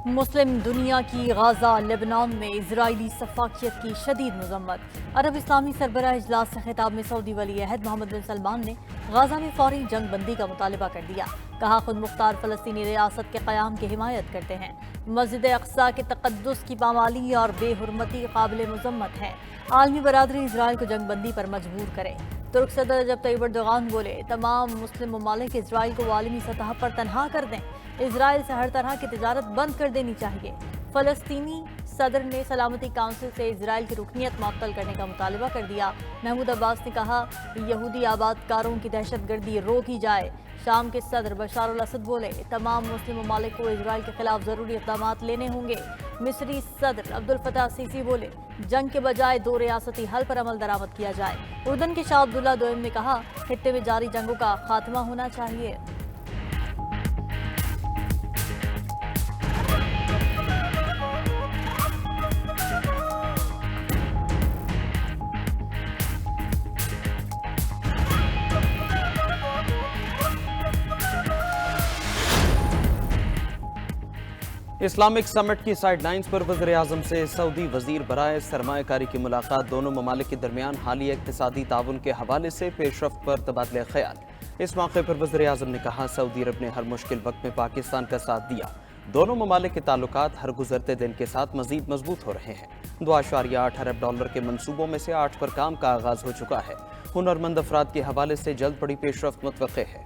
مسلم دنیا کی غزہ لبنان میں اسرائیلی سفاکیت کی شدید مذمت۔ عرب اسلامی سربراہ اجلاس سے خطاب میں سعودی ولی عہد محمد بن سلمان نے غزہ میں فوری جنگ بندی کا مطالبہ کر دیا۔ کہا خود مختار فلسطینی ریاست کے قیام کی حمایت کرتے ہیں۔ مسجد اقصی کے تقدس کی پامالی اور بے حرمتی قابل مذمت ہے۔ عالمی برادری اسرائیل کو جنگ بندی پر مجبور کرے۔ ترک صدر رجب طیب اردوغان بولے تمام مسلم ممالک اسرائیل کو عالمی سطح پر تنہا کر دیں۔ اسرائیل سے ہر طرح کی تجارت بند کر دینی چاہیے۔ فلسطینی صدر نے سلامتی کونسل سے اسرائیل کی رکنیت معطل کرنے کا مطالبہ کر دیا۔ محمود عباس نے کہا یہودی آباد کاروں کی دہشت گردی روکی جائے۔ شام کے صدر بشار الاسد بولے تمام مسلم ممالک کو اسرائیل کے خلاف ضروری اقدامات لینے ہوں گے۔ مصری صدر عبدالفتاح السیسی بولے جنگ کے بجائے دو ریاستی حل پر عمل درآمد کیا جائے۔ اردن کے شاہ عبداللہ دوئم نے کہا خطے میں جاری جنگوں کا خاتمہ ہونا چاہیے۔ اسلامک سمٹ کی سائیڈ لائنز پر وزیراعظم سے سعودی وزیر برائے سرمایہ کاری کی ملاقات۔ دونوں ممالک کے درمیان حالیہ اقتصادی تعاون کے حوالے سے پیش رفت پر تبادلہ خیال۔ اس موقع پر وزیراعظم نے کہا سعودی عرب نے ہر مشکل وقت میں پاکستان کا ساتھ دیا۔ دونوں ممالک کے تعلقات ہر گزرتے دن کے ساتھ مزید مضبوط ہو رہے ہیں۔ 2.8 ارب ڈالر کے منصوبوں میں سے 8 پر کام کا آغاز ہو چکا ہے۔ ہنرمند افراد کے حوالے سے جلد بڑی پیش رفت متوقع ہے۔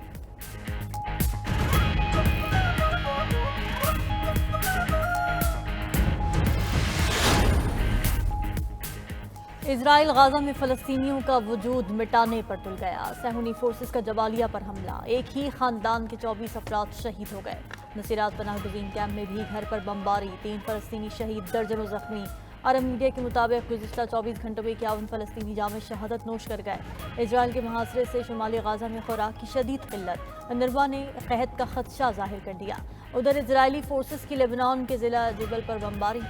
اسرائیل غزہ میں فلسطینیوں کا وجود مٹانے پر تل گیا۔ صہیونی فورسز کا جبالیہ پر حملہ، ایک ہی خاندان کے 24 افراد شہید ہو گئے۔ نصیرات پناہ گزین کیمپ میں بھی گھر پر بمباری، 3 فلسطینی شہید، درجنوں زخمی۔ عرب میڈیا کے مطابق گزشتہ 24 گھنٹوں میں 51 فلسطینی جامع شہادت نوش کر گئے۔ اسرائیل کے محاصرے سے شمالی غزہ میں خوراک کی شدید قلت، انروا نے قحط کا خدشہ ظاہر کر دیا۔ ادھر اسرائیلی فورسز کی لبنان کے ضلع جبل پر بمباری،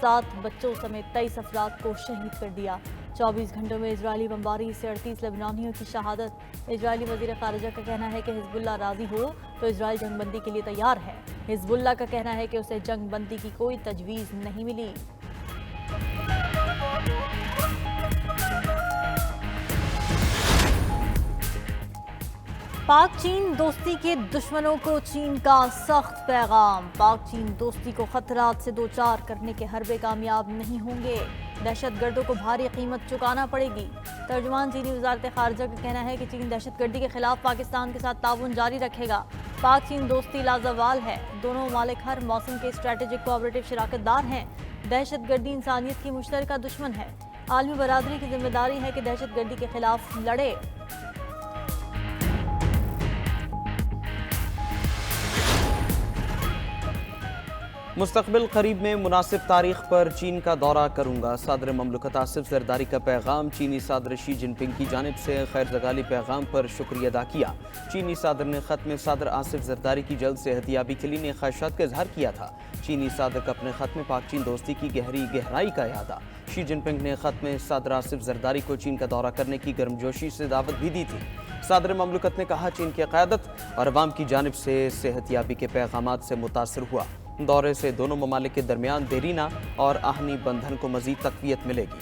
7 بچوں سمیت 23 افراد کو شہید کر دیا۔ 24 گھنٹوں میں اسرائیلی بمباری سے 38 لبنانیوں کی شہادت۔ اسرائیلی وزیر خارجہ کا کہنا ہے کہ حزب اللہ راضی ہو تو اسرائیل جنگ بندی کے لیے تیار ہے۔ حزب اللہ کا کہنا ہے کہ اسے جنگ بندی کی کوئی تجویز نہیں ملی۔ پاک چین دوستی کے دشمنوں کو چین کا سخت پیغام۔ پاک چین دوستی کو خطرات سے دوچار کرنے کے حربے کامیاب نہیں ہوں گے۔ دہشت گردوں کو بھاری قیمت چکانا پڑے گی۔ ترجمان چینی وزارت خارجہ کا کہنا ہے کہ چین دہشت گردی کے خلاف پاکستان کے ساتھ تعاون جاری رکھے گا۔ پاک چین دوستی لازوال ہے۔ دونوں ممالک ہر موسم کے اسٹریٹجک کوآپریٹو شراکت دار ہیں۔ دہشت گردی انسانیت کی مشترکہ دشمن ہے۔ عالمی برادری کی ذمہ داری ہے کہ دہشت گردی کے خلاف لڑے۔ مستقبل قریب میں مناسب تاریخ پر چین کا دورہ کروں گا، صدر مملکت آصف زرداری کا پیغام۔ چینی صدر شی جن پنگ کی جانب سے خیر زگالی پیغام پر شکریہ ادا کیا۔ چینی صدر نے خط میں صدر آصف زرداری کی جلد صحتیابی کے لیے خواہشات کا اظہار کیا تھا۔ چینی صدر کا اپنے خط میں پاک چین دوستی کی گہرائی کا اعادہ۔ شی جن پنگ نے خط میں صدر آصف زرداری کو چین کا دورہ کرنے کی گرمجوشی سے دعوت بھی دی تھی۔ صدر مملکت نے کہا چین کی قیادت اور عوام کی جانب سے صحتیابی کے پیغامات سے متاثر ہوا۔ دورے سے دونوں ممالک کے درمیان دیرینہ اور آہنی بندھن کو مزید تقویت ملے گی۔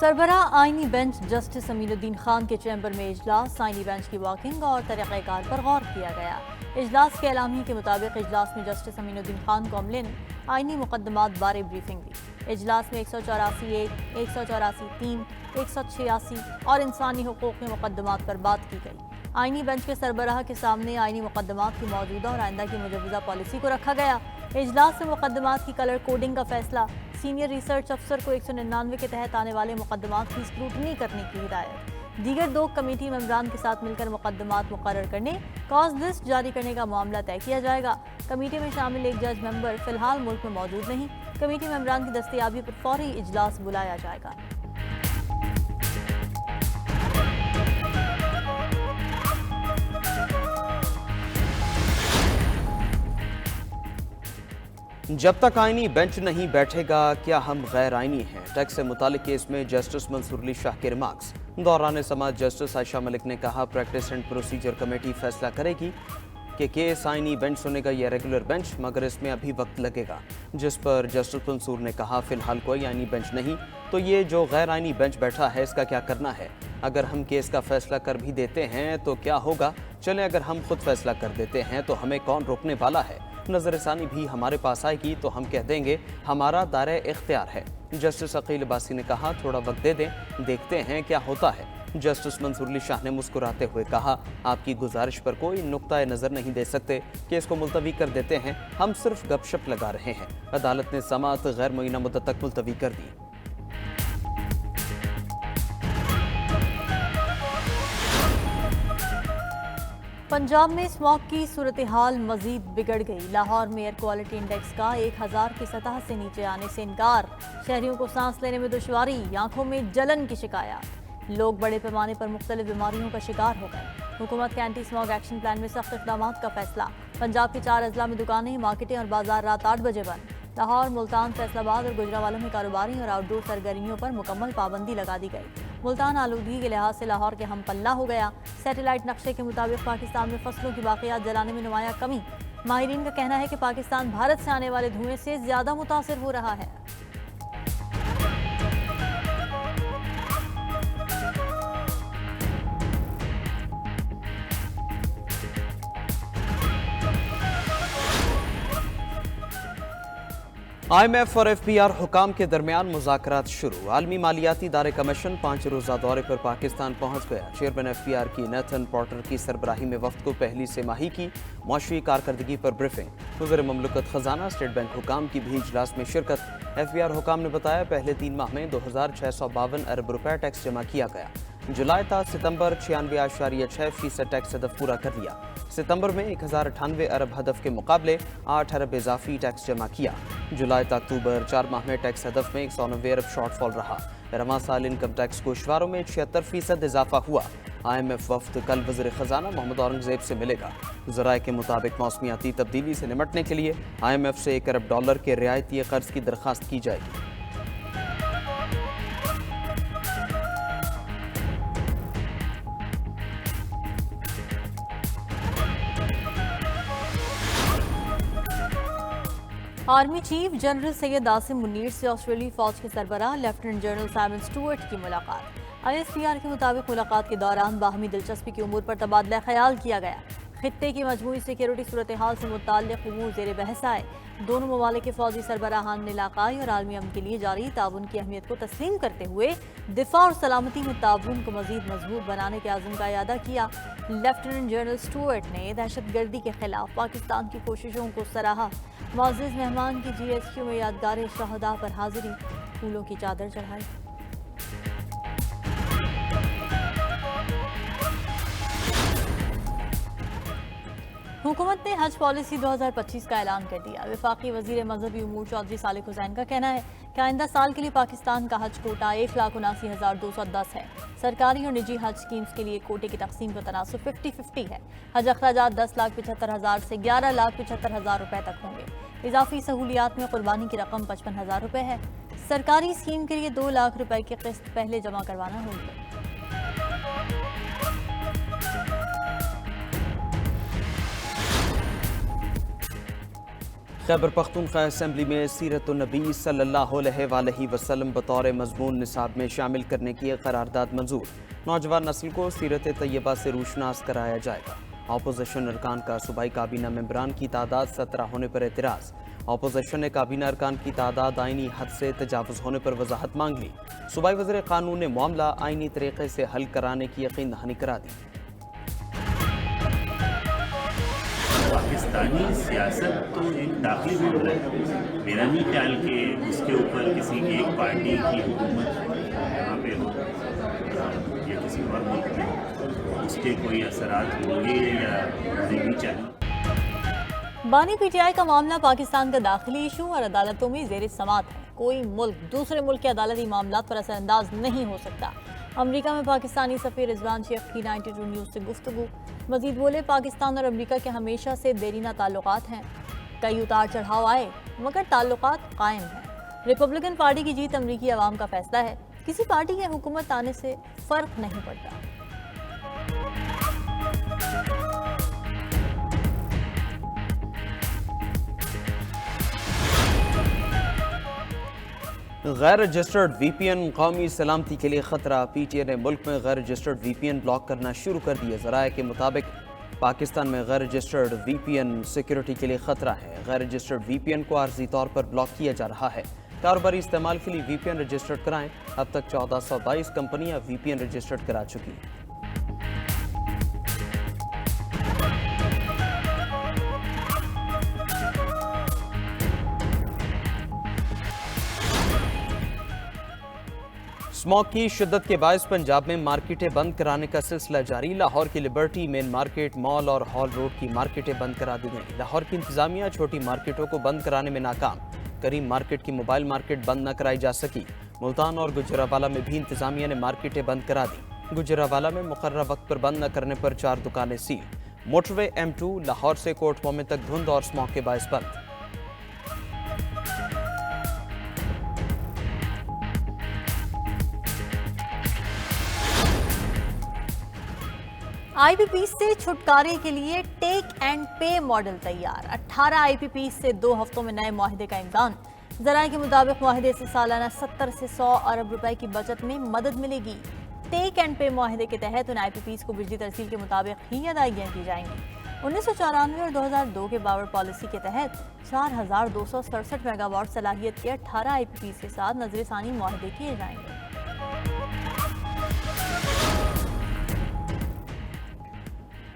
سربراہ آئینی بینچ جسٹس امین الدین خان کے چیمبر میں اجلاس، آئینی بینچ کی ورکنگ اور طریقہ کار پر غور کیا گیا۔ اجلاس کے اعلامیے کے مطابق اجلاس میں جسٹس امین الدین خان کو عملے نے آئینی مقدمات بارے بریفنگ دی۔ اجلاس میں 184(1), 184(3), 186 اور انسانی حقوق کے مقدمات پر بات کی گئی۔ آئینی بینچ کے سربراہ کے سامنے آئینی مقدمات کی موجودہ اور آئندہ کی مجوزہ پالیسی کو رکھا گیا۔ اجلاس میں مقدمات کی کلر کوڈنگ کا فیصلہ، سینئر ریسرچ افسر کو 199 کے تحت آنے والے مقدمات کی اسکروٹنی کرنے کی ہدایت۔ دیگر 2 کمیٹی ممبران کے ساتھ مل کر مقدمات مقرر کرنے، کاز لسٹ جاری کرنے کا معاملہ طے کیا جائے گا۔ کمیٹی میں شامل ایک جج ممبر فی الحال ملک میں موجود نہیں۔ کمیٹی ممبران کی دستیابی پر فوری اجلاس بلایا جائے گا۔ जब तक आईनी बेंच नहीं बैठेगा क्या हम गैर आईनी हैं? टैक्स से मुतालिक केस में जस्टिस मंसूर अली शाह के रिमार्क्स। दौरान समाअत जस्टिस आयशा मलिक ने कहा, प्रैक्टिस एंड प्रोसीजर कमेटी फैसला करेगी कि केस आईनी बेंच सुनेगा या रेगुलर बेंच, मगर इसमें अभी वक्त लगेगा। जिस पर जस्टिस मंसूर ने कहा, फिलहाल कोई आईनी बेंच नहीं, तो ये जो गैर आईनी बेंच बैठा है इसका क्या करना है? अगर हम केस का फैसला कर भी देते हैं तो क्या होगा? चलें, अगर हम खुद फैसला कर देते हैं तो हमें कौन रोकने वाला है? नजरसानी भी हमारे पास आएगी तो हम कह देंगे हमारा दायरा इख्तियार है। जस्टिस अकील अब्बासी ने कहा, थोड़ा वक्त दे दें, देखते हैं क्या होता है। जस्टिस मंसूर अली शाह ने मुस्कुराते हुए कहा, आपकी गुजारिश पर कोई नुक्ता नज़र नहीं दे सकते, केस को मुलतवी कर देते हैं, हम सिर्फ गपशप लगा रहे हैं। अदालत ने समाअत गैर मुअय्यना मुद्दत तक मुलतवी कर दी। पंजाब में स्मॉग की सूरत हाल मजीद बिगड़ गई। लाहौर में एयर क्वालिटी इंडेक्स का 1000 की सतह से नीचे आने से इनकार, शहरियों को सांस लेने में दुश्वारी, आंखों में जलन की शिकायत। लोग बड़े पैमाने पर मुख्तलिफ बीमारियों का शिकार हो गए। हुकूमत के एंटी स्मॉग एक्शन प्लान में सख्त इक़दाम का फैसला। पंजाब के 4 अजला में दुकानें, मार्केटें और बाजार रात 8 बजे बंद। लाहौर, मुल्तान, फैसलाबाद और गुजरावाला में कारोबारी और आउटडोर सरगर्मियों पर मुकम्मल पाबंदी लगा दी गई। मुल्तान आलूदगी के लिहाज से लाहौर के हम पल्ला हो गया। सैटेलाइट नक्शे के मुताबिक पाकिस्तान में फसलों की बाक़ियात जलाने में नुमाया कमी। माहिरीन का कहना है कि पाकिस्तान भारत से आने वाले धुएं से ज़्यादा मुतासिर हो रहा है। IMF और FBR हुकाम के दरमियान मुज़ाकरात शुरू। आलमी मालियाती इदारे कमीशन 5 रोज़ा दौरे पर पाकिस्तान पहुँच गया। चेयरमैन FBR की नेथन पॉर्टर की सरबराही में वफ्द को पहली सेमाही की मौशवी कारकर्दगी पर ब्रीफिंग। वज़ीर मुमलिकत खजाना, स्टेट बैंक हुकाम की भी इजलास में शिरकत। FBR हुकाम ने बताया, पहले 3 माह में 2652 अरब रुपए टैक्स जमा किया गया। जुलाई तक सितंबर 96.6% टैक्स हदफ पूरा कर लिया। सितंबर में 1098 अरब हदफ के मुकाबले 8 अरब इजाफी टैक्स जमा किया। जुलाई तक अक्टूबर 4 माह में टैक्स हदफ में 190 अरब शॉर्टफॉल रहा। रवां साल इनकम टैक्स गोशवारों में 76% इजाफा हुआ। IMF वफ्द कल वज़ीर खजाना मोहम्मद औरंगजेब से मिलेगा। ज़राए के मुताबिक मौसमियाती तब्दीली से निमटने के लिए IMF से $1 अरब के रियायती कर्ज की दरख्वास्त की जाएगी। Army chief general Syed Asim Munir से ऑस्ट्रेलियाई फौज के सरबराह लेफ्टिनेंट जनरल साइमन स्टुअर्ट की मुलाकात। ISPR के मुताबिक मुलाकात के दौरान बाहमी दिलचस्पी की उमूर पर तबादला ख्याल किया गया। खित्ते की मजमूई सिक्योरिटी सूरत हाल से मुताल्लिक़ उमूर ज़ेर बहस आए। दोनों ममालिक के फौजी सरबराहान ने इलाकाई और आलमी अमन के लिए जारी ताउन की अहमियत को तस्लीम करते हुए दिफा और सलामती में ताउन को मजीद मजबूत बनाने के आज़म का इयादा किया। लेफ्टिनेंट जनरल स्टुअर्ट ने दहशतगर्दी के खिलाफ पाकिस्तान की कोशिशों को सराहा। मुअज़्ज़िज़ मेहमान की GHQ में यादगार शहदा पर हाजिरी, फूलों की चादर चढ़ाई। हुकूमत ने हज पॉलिसी 2025 का ऐलान कर दिया। वफाकी वजीर मजहबी उमूर चौधरी सालिक हुसैन का कहना है कि आइंदा साल के लिए पाकिस्तान का हज कोटा 1,79,210 है। सरकारी और निजी हज स्कीम्स के लिए कोटे की तकसीम का तनासुब 50-50 है। हज अखराजात 10,75,000 से 11,75,000 रुपए तक होंगे। इजाफी सहूलियात में कुर्बानी की रकम 55,000 रुपए है। सरकारी स्कीम के लिए 2 लाख रुपए की किस्त पहले जमा करवाना होगी। खैबर पख्तूनख्वा असेंबली में सीरत-उन-नबी सल्लल्लाहु अलैहि वसल्लम बतौर मज़मून निसाब में शामिल करने की करारदाद मंजूर। नौजवान नस्ल को सीरत तैयबा से रूशनास कराया जाएगा। अपोजिशन अरकान का सूबाई काबीना मेंबरान की तादाद 17 होने पर एतराज़। अपोजिशन ने काबीना अरकान की तादाद आइनी हद से तजावुज़ होने पर वजाहत मांग ली। सूबाई वज़ीर कानून ने मामला आइनी तरीक़े से हल कराने की यकीन दहानी करा दी। पाकिस्तानी सियासत तो एक दाखिली मामला है। मेरा नहीं ख्याल कि उसके ऊपर किसी एक पार्टी की हुकूमत यहाँ पे हो या किसी और मुल्क में हो, उसके कोई असरात होंगे या होने भी चाहिए। बानी PTI का मामला पाकिस्तान का दाखिली इशू और अदालतों में ज़ेर समात है। कोई मुल्क दूसरे मुल्क के अदालती मामलात पर असरअंदाज नहीं हो सकता। अमरीका में पाकिस्तानी सफ़ीर रिजवान शेख की 92 न्यूज़ से गुफ्तगू। मजीद बोले, पाकिस्तान और अमरीका के हमेशा से देरीना ताल्लुकात हैं। कई उतार चढ़ाव आए मगर ताल्लुकात कायम हैं। रिपब्लिकन पार्टी की जीत अमरीकी अवाम का फैसला है, किसी पार्टी के हुकूमत आने से फर्क नहीं पड़ता। गैर रजिस्टर्ड VPN कौमी सलामती के लिए खतरा। PTI ने मुल्क में गैर रजिस्टर्ड VPN ब्लॉक करना शुरू कर दिए। ज़राए के मुताबिक पाकिस्तान में गैर रजिस्टर्ड VPN सिक्योरिटी के लिए खतरा है। गैर रजिस्टर्ड VPN को आर्जी तौर पर ब्लॉक किया जा रहा है। कारोबारी इस्तेमाल के लिए VPN रजिस्टर्ड कराएं। अब तक 1422 कंपनियां VPN रजिस्टर्ड करा चुकी हैं। स्मॉग की शिद्दत के बायस पंजाब में मार्केटें बंद कराने का सिलसिला जारी। लाहौर की लिबर्टी मेन मार्केट, मॉल और हॉल रोड की मार्केटें बंद करा दी गई। लाहौर की इंतजामिया छोटी मार्केटों को बंद कराने में नाकाम। करीम मार्केट की मोबाइल मार्केट बंद न कराई जा सकी। मुल्तान और गुजरावाला में भी इंतजामिया ने मार्केटें बंद करा दी। गुजरावाला में मुकर्रर वक्त पर बंद न करने पर 4 दुकानें सील। मोटरवे M2 लाहौर से कोट मोहम्मद तक धुंध और स्मॉग के बायस बंद। IPP से छुटकारे के लिए टेक एंड पे मॉडल तैयार। 18 IPP से 2 हफ्तों में नए मुआहदे का इम्कान। ज़राए के मुताबिक मुआहदे से सालाना 70 से 100 अरब रुपए की बचत में मदद मिलेगी। टेक एंड पे मुआहदे के तहत उन IPPs को बिजली तरसील के मुताबिक ही अदायगियाँ की जाएंगी। 1994 और 2002 के पावर पॉलिसी के तहत 4267 मेगावाट सलाहियत के 18 IPPs के साथ नजरसानी मुआहदे किए जाएंगे।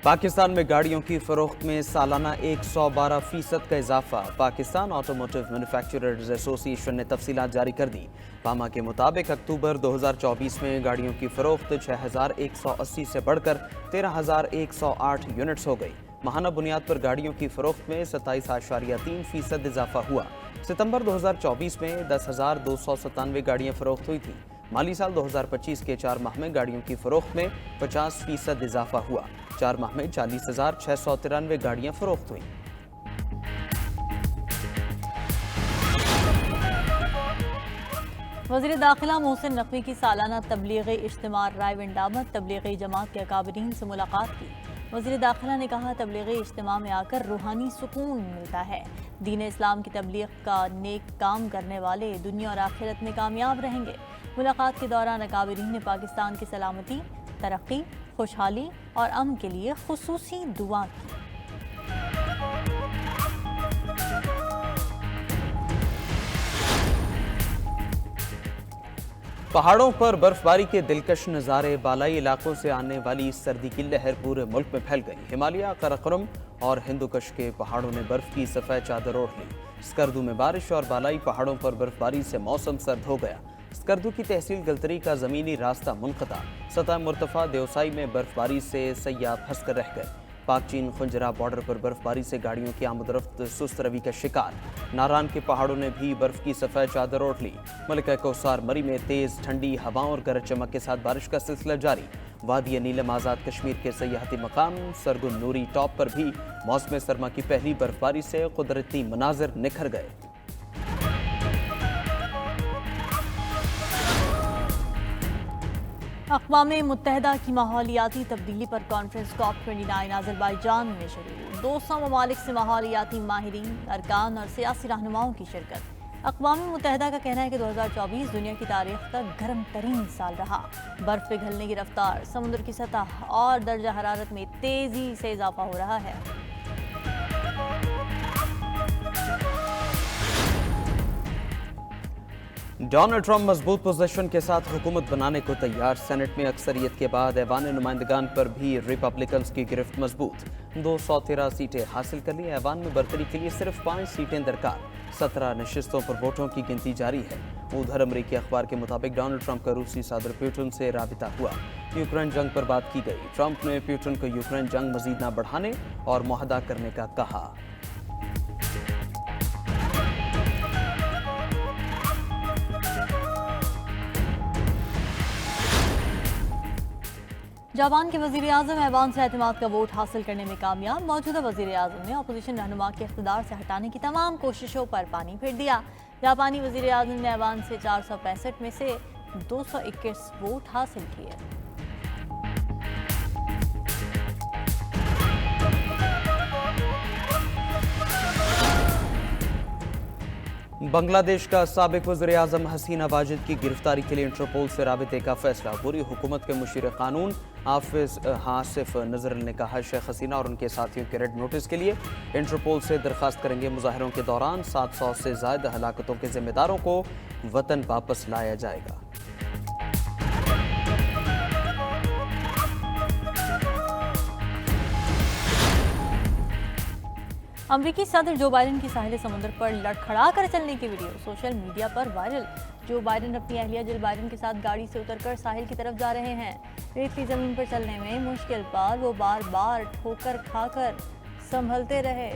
पाकिस्तान में गाड़ियों की फरोख्त में सालाना 112% का इजाफा। पाकिस्तान ऑटोमोटिव मैन्युफैक्चरर्स एसोसिएशन ने तफसीलात जारी कर दी। पामा के मुताबिक अक्टूबर 2024 में गाड़ियों की फरोख्त 6180 से बढ़कर 13108 यूनिट्स हो गई। माहाना बुनियाद पर गाड़ियों की फरोख्त में 27.3% इजाफा हुआ। सितंबर 2024 में 10,297 गाड़ियाँ फरोख्त हुई थी। माली साल 2025 के 4 माह में गाड़ियों की फरोख्त में 50% इजाफा हुआ। 4 माह में 40,693 गाड़ियां फरोख्त हुई। वज़ीर दाखिला मोहसिन नकवी की सालाना तबलीगी इज्तिमा रायविंडामत तबलीगी जमात के अकाबरीन से मुलाकात की। वज़ीर दाखिला ने कहा, तबलीगी इज्तिमा में आकर रूहानी सुकून मिलता है। दीन इस्लाम की तबलीग का नेक काम करने वाले दुनिया और आखिरत में कामयाब रहेंगे। मुलाकात के दौरान अकाबरीन ने पाकिस्तान की सलामती, तरक्की, खुशहाली और अमन के लिए खुसूसी दुआ की। पहाड़ों पर बर्फबारी के दिलकश नज़ारे। बालाई इलाकों से आने वाली सर्दी की लहर पूरे मुल्क में फैल गई। हिमालय, कराकोरम और हिंदुकुश के पहाड़ों ने बर्फ की सफ़ेद चादर ओढ़ ली। स्कर्दू में बारिश और बालाई पहाड़ों पर बर्फबारी से मौसम सर्द हो गया। स्कर्दू की तहसील गलतरी का ज़मीनी रास्ता मुनक़ता। सतह मुर्तफ़ा देवसाई में बर्फबारी से सयाह फंस कर रह गए। पाक चीन खुंजरा बॉर्डर पर बर्फबारी से गाड़ियों की आमदरफ्त सुस्त रवि का शिकार। नारान के पहाड़ों ने भी बर्फ की सफ़ेद चादर ओढ़ ली। मलिका कौसार मरी में तेज़ ठंडी हवाओं और गरज चमक के साथ बारिश का सिलसिला जारी। वादी नीलम आज़ाद कश्मीर के सयाहती मकाम सरगुन नूरी टॉप पर भी मौसम सरमा की पहली बर्फबारी से कुदरती मनाजिर निखर गए। अक़वाम मुत्तहिदा की माहौलियाती तब्दीली पर कॉन्फ्रेंस COP29 अज़रबैजान में शुरू। 200 ममालिक से माहौलियाती माहिरीन, अरकान और सियासी रहनुमाओं की शिरकत। अक़वाम मुत्तहिदा का कहना है कि 2024 दुनिया की तारीख का गर्म तरीन साल रहा। बर्फ़ पिघलने की रफ्तार, समुद्र की सतह और दर्जा हरारत में तेज़ी से इजाफा हो रहा है। डोनाल्ड ट्रंप मजबूत पोजीशन के साथ हुकूमत बनाने को तैयार। सेनेट में अक्सरियत के बाद ऐवान नुमाइंदगान पर भी रिपब्लिकन्स की गिरफ्त मजबूत। 213 सीटें हासिल कर ली। ऐवान में बरतरी के लिए सिर्फ 5 सीटें दरकार। 17 नशिस्तों पर वोटों की गिनती जारी है। उधर अमरीकी अखबार के मुताबिक डोनाल्ड ट्रंप का रूसी सदर पुतिन से राबिता हुआ। यूक्रेन जंग पर बात की गई। ट्रंप ने पुतिन को यूक्रेन जंग मजीद न बढ़ाने और मुआहदा करने का कहा। जापान के वजीर आजम ऐवान से एतमाद का वोट हासिल करने में कामयाब। मौजूदा वजीर आजम ने अपोजिशन रहनुमा के इख्तिदार से हटाने की तमाम कोशिशों पर पानी फेर दिया। जापानी वजीर आजम ने ऐवान से 465 में से 221 वोट हासिल किए। बांग्लादेश का साबिक वज़ीर आज़म हसीना वाजिद की गिरफ्तारी के लिए इंटरपोल से राबिते का फैसला। पूरी हुकूमत के मुशीर कानून हासिफ नजर ने कहा शेख हसीना और उनके साथियों के रेड नोटिस के लिए इंटरपोल से दरख्वास्त करेंगे। मुजाहरों के दौरान 700 से ज़ायद हलाकतों के जिम्मेदारों को वतन वापस लाया जाएगा। अमरीकी सदर जो बाइडन की साहिल समुद्र पर लड़खड़ा कर चलने की वीडियो सोशल मीडिया पर वायरल। जो बाइडन अपनी अहलिया जिल बाइडन के साथ गाड़ी से उतरकर साहिल की तरफ जा रहे हैं। रेतली जमीन पर चलने में मुश्किल पार वो बार बार ठोकर खाकर संभलते रहे।